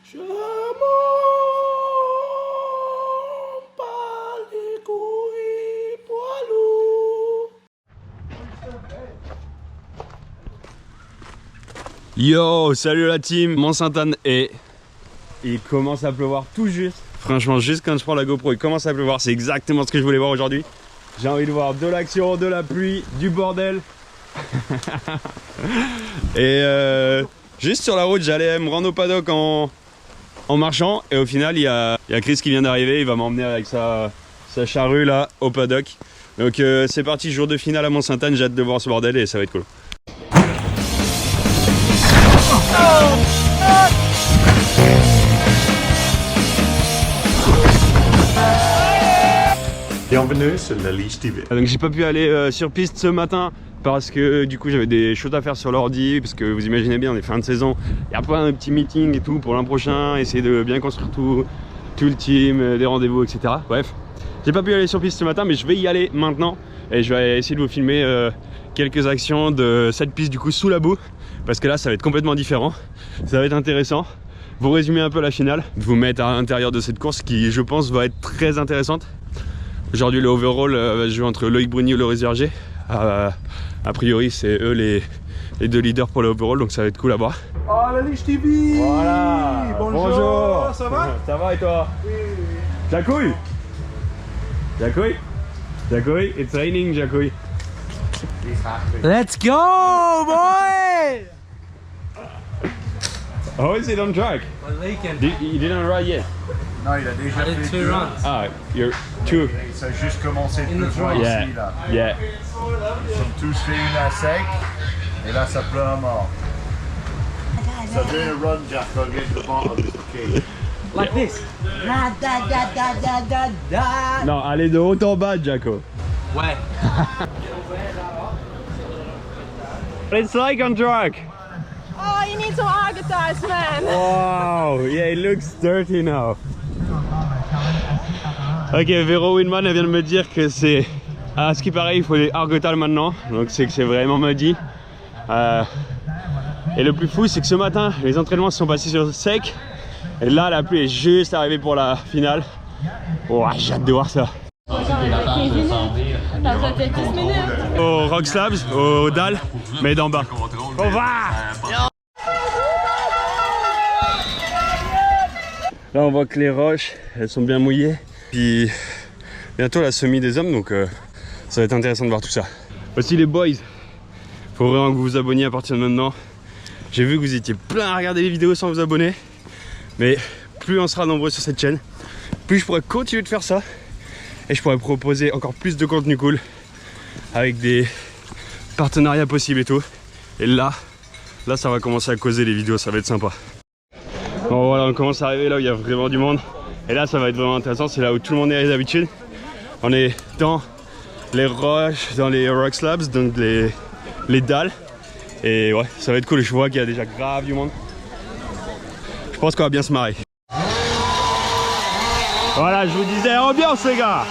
Je m'en bats les couilles, poids lourd. Yo, salut la team, Mont-Sainte-Anne et il commence à pleuvoir tout juste. Franchement, juste quand je prends la GoPro, il commence à pleuvoir, c'est exactement ce que je voulais voir aujourd'hui. J'ai envie de voir de l'action, de la pluie, du bordel. Et juste sur la route, j'allais me rendre au paddock en marchant et au final, il y a Chris qui vient d'arriver, il va m'emmener avec sa charrue là au paddock. Donc c'est parti, jour de finale à Mont-Sainte-Anne, j'ai hâte de voir ce bordel et ça va être cool. Bienvenue sur la Liche TV. Donc j'ai pas pu aller sur piste ce matin parce que du coup j'avais des choses à faire sur l'ordi, parce que vous imaginez bien, on est fin de saison, il y a plein de petits meetings et tout pour l'an prochain, essayer de bien construire tout le team, des rendez-vous, etc. Bref, j'ai pas pu aller sur piste ce matin, mais je vais y aller maintenant et je vais essayer de vous filmer quelques actions de cette piste du coup sous la boue, parce que là ça va être complètement différent, ça va être intéressant. Vous résumer un peu la finale, vous mettre à l'intérieur de cette course qui je pense va être très intéressante. Aujourd'hui le overall va se jouer entre Loïc Bruni et Loris Verger. A priori c'est eux les deux leaders pour le overall, donc ça va être cool à voir. Oh la Liche TV. Voilà. Bonjour. Ça va? Ça va et toi? Oui. Jacouille. Jacouille. Jacouille. It's raining, Jacouille. Let's go, boy! How is it on track? You didn't ride yet? Non, il a déjà fait two deux. runs. Ah, you're two. Ça a juste commencé de pleuvoir Yeah. ici, là. Yeah. Ils sont tous fait une à sec, et là ça pleut à mort. So doing a run, Jack, I'll get to the bottom of the key. Like this. Da, da, da, da, da, da, da. Non, allez de haut en bas, Jaco. Ouais. It's like on track. Oh, you need some Argotars, man. Wow, yeah, it looks dirty now. Ok, Véro Winman, elle vient de me dire que c'est, à ce qui paraît, il faut des Argotales maintenant, donc c'est que c'est vraiment muddy. Et le plus fou, c'est que ce matin, les entraînements se sont passés sur sec, et là, la pluie est juste arrivée pour la finale. Oh, j'ai hâte de voir ça. Ça fait 10 minutes. Au Rock Slabs, au Dalles, mais d'en bas. On va! Là, on voit que les roches, elles sont bien mouillées. Puis bientôt la semi des hommes, donc ça va être intéressant de voir tout ça. Aussi les boys, faut vraiment que vous vous abonniez à partir de maintenant. J'ai vu que vous étiez plein à regarder les vidéos sans vous abonner, mais plus on sera nombreux sur cette chaîne, plus je pourrai continuer de faire ça et je pourrai proposer encore plus de contenu cool avec des partenariats possibles et tout. Et là ça va commencer à causer les vidéos, ça va être sympa. Bon voilà, on commence à arriver là où il y a vraiment du monde. Et là ça va être vraiment intéressant, c'est là où tout le monde est d'habitude. On est dans les roches, dans les rock slabs, donc les dalles. Et ouais, ça va être cool, je vois qu'il y a déjà grave du monde. Je pense qu'on va bien se marrer. Voilà, je vous disais, ambiance les gars.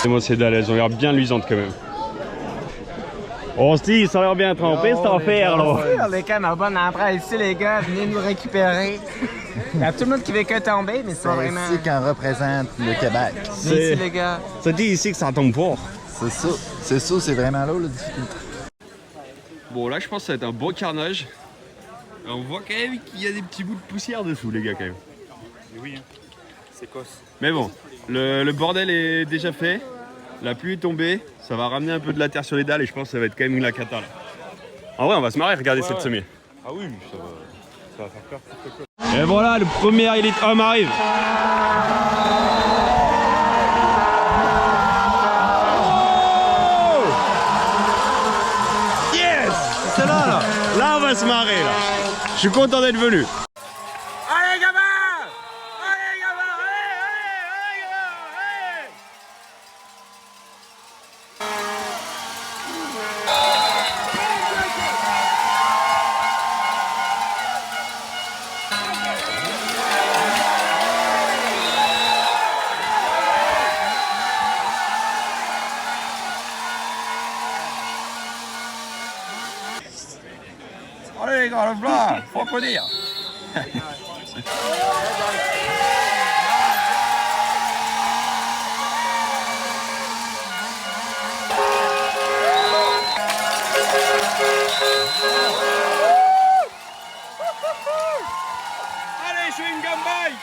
Et moi ces dalles, elles ont l'air bien luisantes quand même. On se dit, ça a l'air bien trempé cette affaire là. On est quand même bonne entrée ici, les gars. Venez nous récupérer. Il y a tout le monde qui veut que tomber, mais c'est pas vraiment. C'est ici qu'on représente le Québec. Venez ici, les gars. Ça dit ici que ça tombe fort. C'est ça, c'est vraiment là la difficulté. Bon là je pense que ça va être un beau carnage. On voit quand même qu'il y a des petits bouts de poussière dessous les gars quand même. Oui, c'est cosse. Mais bon, le bordel est déjà fait. La pluie est tombée, ça va ramener un peu de la terre sur les dalles et je pense que ça va être quand même la cata là. En vrai on va se marrer, regardez cette semi. Ah oui, ça va faire peur. Et voilà, le premier Elite Homme arrive. Oh yes, c'est là. Là on va se marrer là. Je suis content d'être venu. Allez, gamin! Allez les gars, le blanc, faut applaudir. Allez, chewing gum bye.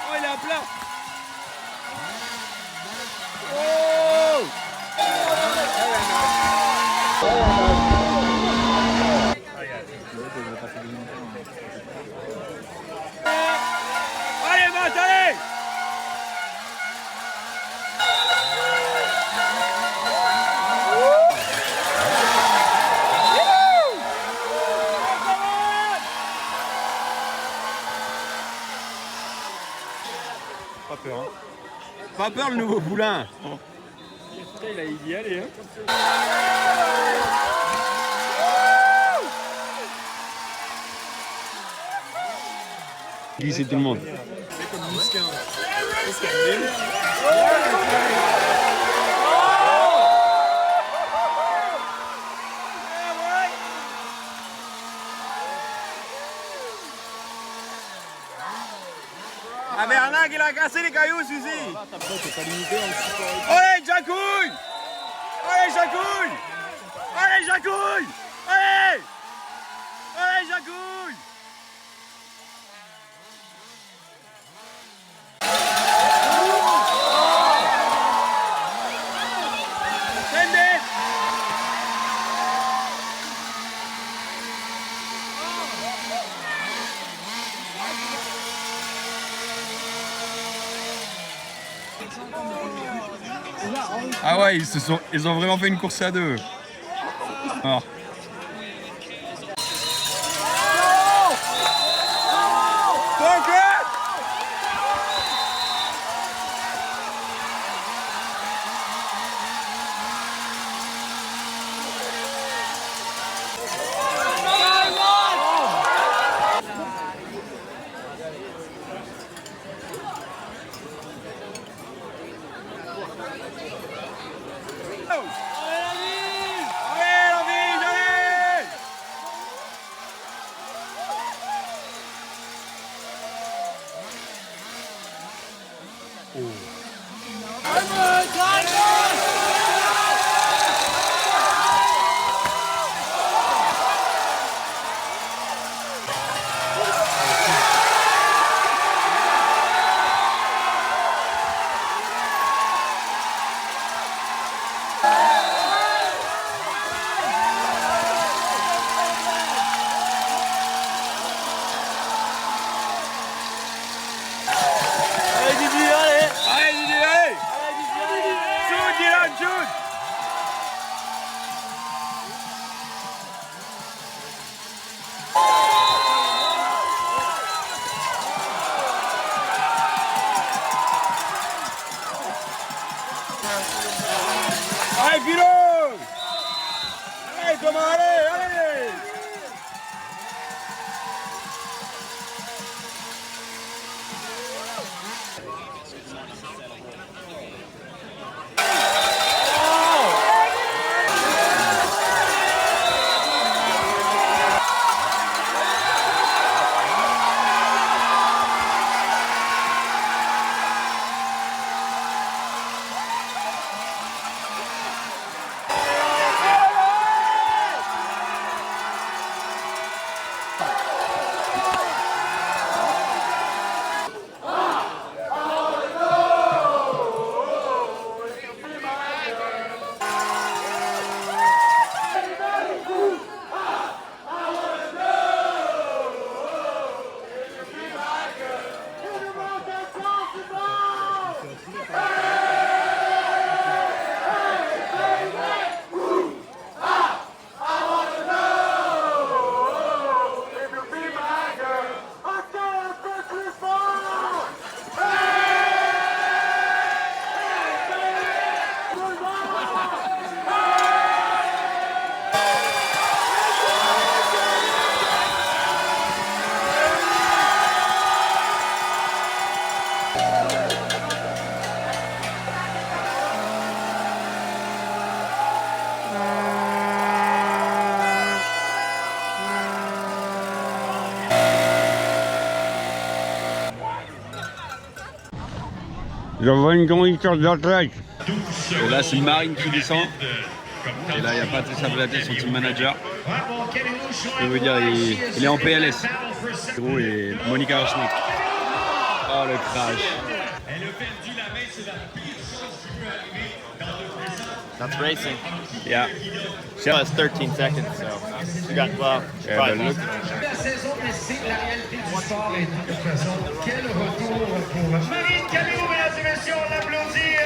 Oh, il est à plat. Allez, Matt, allez. Pas peur, hein. Pas peur le nouveau poulain. Putain, il a y aller, hein. Glisser tout le monde. Ah Bernard, il a cassé les cailloux, Suzy. Allez, Jacouille. Allez, Jacouille. Allez, Jacouille. Allez. Allez, Jacouille. Ah ouais, ils ont vraiment fait une course à deux. Alors. Allez, pilote! Allez, Thomas, allez, allez! J'envoie une conducteur d'athlète. Et là, c'est Marine qui descend. Et là, il y a Patricia Blatet, son team manager. Je veux dire, il est en PLS. Et Monica Schmidt. Oh, le crash. That's racing. Yeah. Well, it's 13 seconds, so you got, well, Yeah, probably but look. La saison, mais c'est la réalité du sport et de toute façon, quel retour pour Marine Camillo, mesdames et messieurs, on l'applaudit.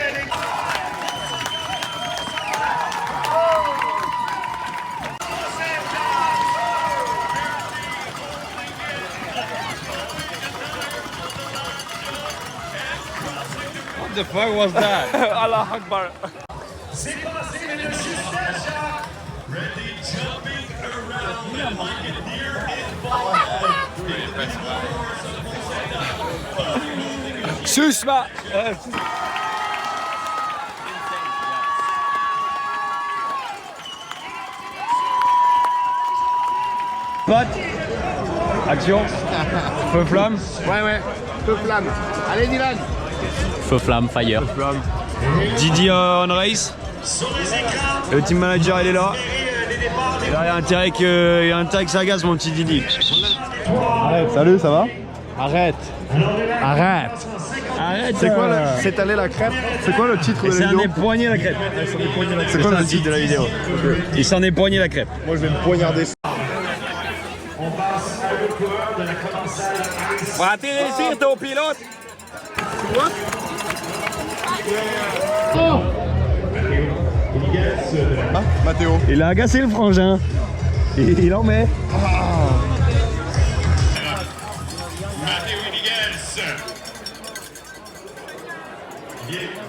What the fuck was that? Allah Akbar. C'est passé, mais le justesse, Susma. Pote. Action. Feu flamme. Ouais. Feu flamme. Allez, Dylan. Feu flamme, fire. Didi on race. Le team manager il est là. Et là il y a intérêt que ça agace mon petit Didi. Arrête, salut, ça va? Arrête. C'est quoi cette année la crêpe? C'est quoi le titre de Il la s'en vidéo? est poigné la crêpe. C'est quoi le titre de la vidéo? Il s'en est poigné la crêpe. Moi je vais me poignarder. On va atterrir ton pilote. Ah, Mathéo. Il a agacé le frangin. Il en met.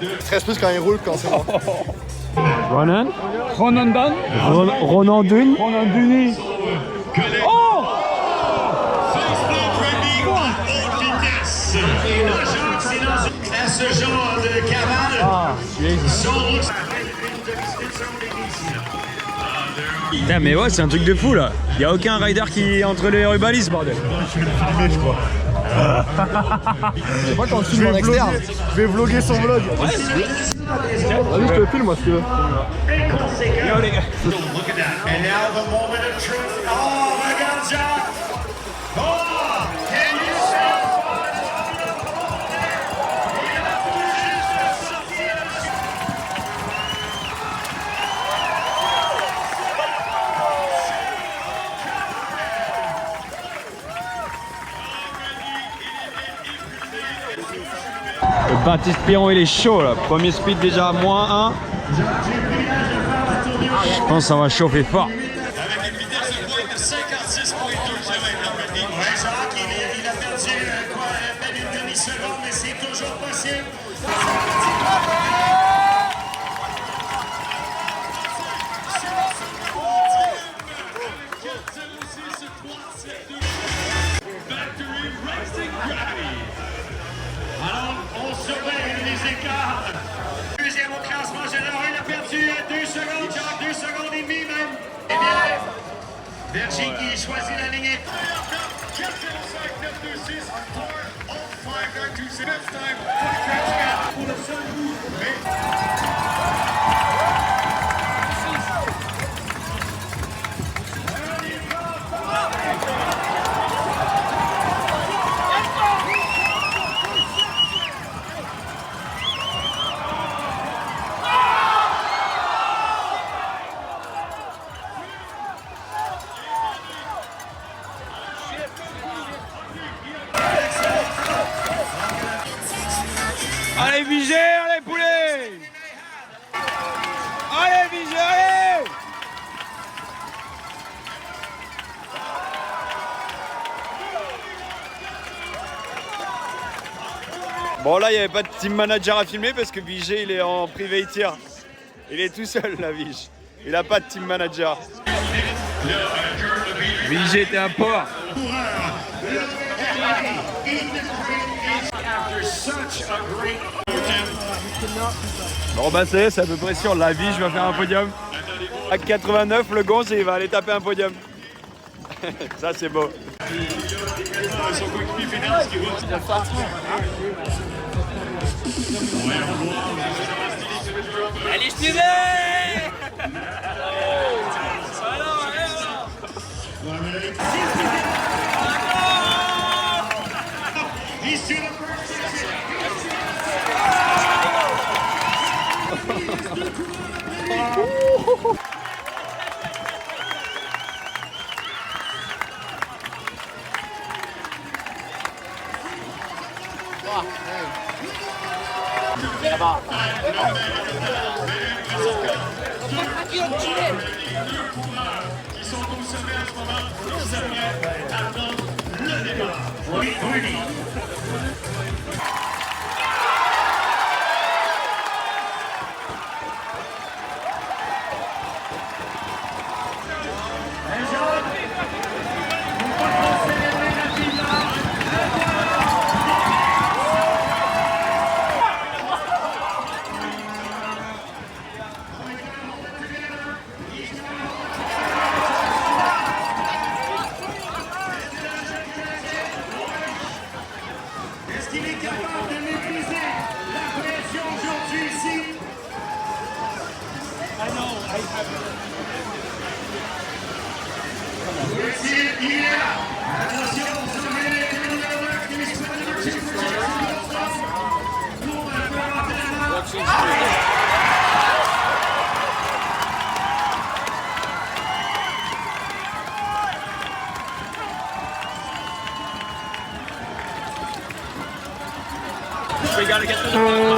Il stresse plus quand il roule quand c'est moi. Ronan. Ronandan. Ronandun. Ronanduni. à ce genre de cavale. Putain, mais ouais, c'est un truc de fou là. Y a aucun rider qui est entre les rubalistes, bordel. C'est pas quand tu filmes en externe. Je vais vlogger son vlog. Vas-y, je te filme moi si tu veux. And now the moment of truth. Oh, regarde ça. Oh, can you say? Le Baptiste Piron il est chaud là. Premier speed déjà à -1. Je pense que ça va chauffer fort. Avec une vitesse de pointe de 56,2 km/h. Ouais, Jacques, il a perdu à peine une demi-seconde, mais c'est toujours possible. Alors, on surveille les écarts. Deuxième au classement général, il a perdu 2 secondes, Jacques, 2 secondes et demie même. Eh bien, Berger qui choisit la ligne. Allez Vigé, allez poulet. Allez Vigé, allez. Bon là il n'y avait pas de team manager à filmer parce que Vigé il est en private tir. Il est tout seul la Vige. Il n'a pas de team manager. Vigé t'es un porc. Bon bah c'est à peu près sûr, la Vige va faire un podium. À 89, le Gonz il va aller taper un podium. Ça c'est beau. Allez, je t'y vais. Qui sont consommés en ce moment, les Américains attendent le départ. Oui, oui. Est-ce qu'il est capable de maîtriser la pression aujourd'hui ici? Il est là. Attention, vous avez les numéros 9 qui est pour un commentaire. We gotta get to the bottom.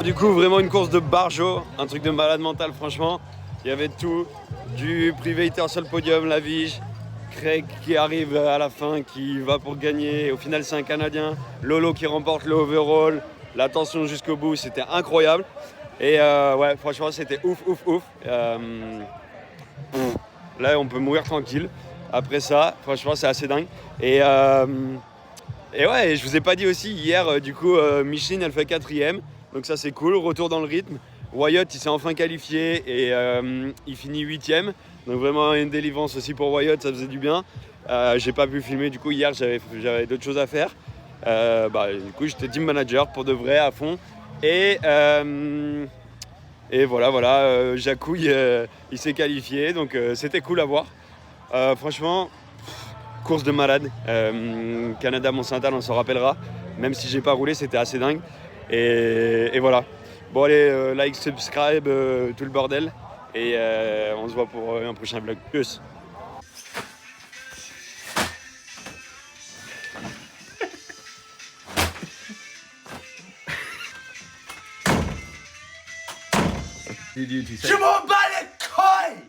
Du coup, vraiment une course de barjo, un truc de malade mental, franchement. Il y avait tout, du Privator sur le podium, la Vige, Craig qui arrive à la fin, qui va pour gagner. Au final, c'est un Canadien. Lolo qui remporte le overall. La tension jusqu'au bout, c'était incroyable. Et ouais, franchement, c'était ouf. Là, on peut mourir tranquille. Après ça, franchement, c'est assez dingue. Et ouais, je vous ai pas dit aussi, hier, du coup, Micheline, elle fait 4ème. Donc ça, c'est cool. Retour dans le rythme. Wyatt, il s'est enfin qualifié et il finit 8ème. Donc vraiment une délivrance aussi pour Wyatt, ça faisait du bien. J'ai pas pu filmer, du coup, hier, j'avais d'autres choses à faire. Du coup, j'étais team manager pour de vrai, à fond. Et voilà, Jacouille, il s'est qualifié. Donc c'était cool à voir. Franchement, course de malade. Canada Mont-Saint-Anne, on s'en rappellera. Même si j'ai pas roulé, c'était assez dingue. Et voilà. Bon allez, like, subscribe, tout le bordel. Et on se voit pour un prochain vlog. Plus. Je m'en bats les couilles!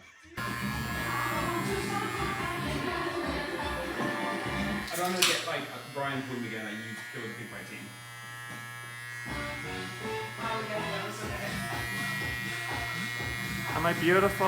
I don't know, get like Brian pulled me again. Like you killed the big white team. Am I beautiful?